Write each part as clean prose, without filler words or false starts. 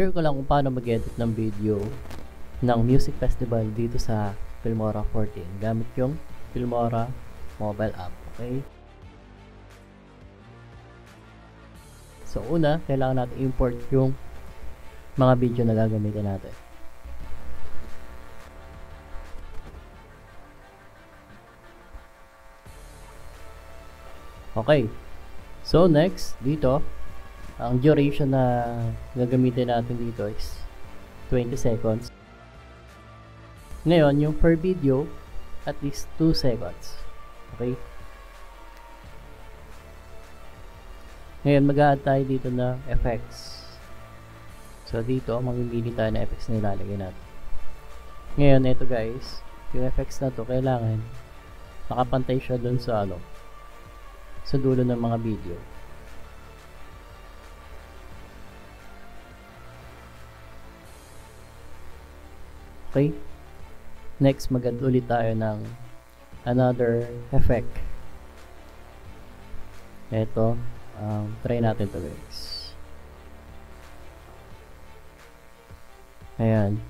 share ko lang kung paano mag-edit ng video ng music festival dito sa Filmora 14 gamit yung Filmora mobile app. Okay? So una, kailangan natin import yung mga video na gagamitin natin. Okay. So next, dito, ang duration na gagamitin natin dito is 20 seconds. Ngayon, yung per video, at least 2 seconds. Okay? Ngayon, mag-a-add tayo dito na effects. So dito, mamimili tayo na effects na ilalagay natin. Ngayon, ito guys, yung effects na to, kailangan nakapantay siya dun sa sa dulo ng mga video. Okay? Next, mag-add ulit tayo ng another effect. Ito, try natin to guys. Ayan.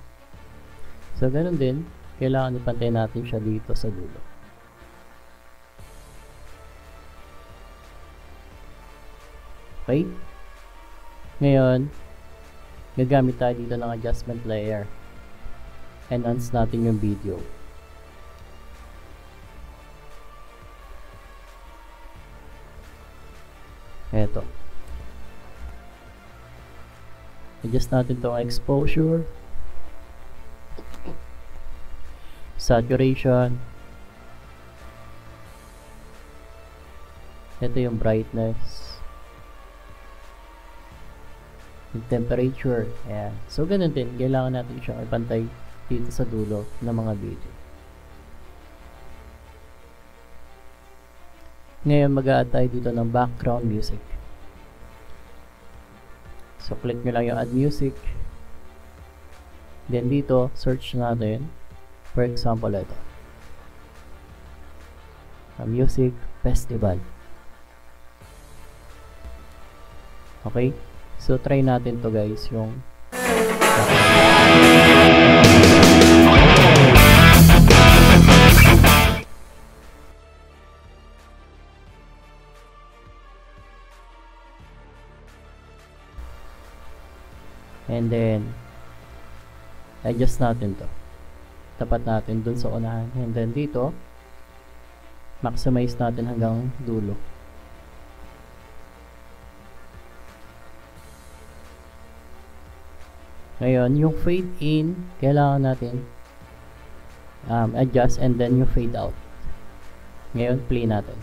So, ganun din, kailangan ipantay natin siya dito sa dulo. Okay? Ngayon, gagamit tayo dito ng adjustment layer. Enhance natin yung video. Eto. Adjust natin itong exposure, saturation, ito yung brightness, yung temperature. Ayan. So ganun din, kailangan natin siyang ipantay dito sa dulo ng mga video. Ngayon, mag-a-add tayo dito ng background music. So click nyo lang yung add music. Then dito, search natin. For example, ito. Music festival. Okay? So, try natin to guys, yung and then adjust natin to. Tapat natin dun sa unahan. And then dito, maximize natin hanggang dulo. Ngayon, yung fade in, kailangan natin adjust, and then yung fade out. Ngayon, play natin.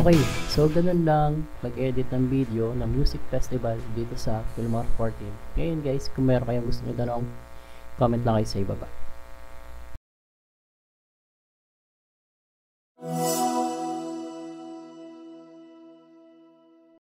Okay, so ganun lang mag-edit ng video ng music festival dito sa Filmora 14. Ngayon guys, kung meron kayong gusto nyo tanong, comment lang kayo sa ibaba.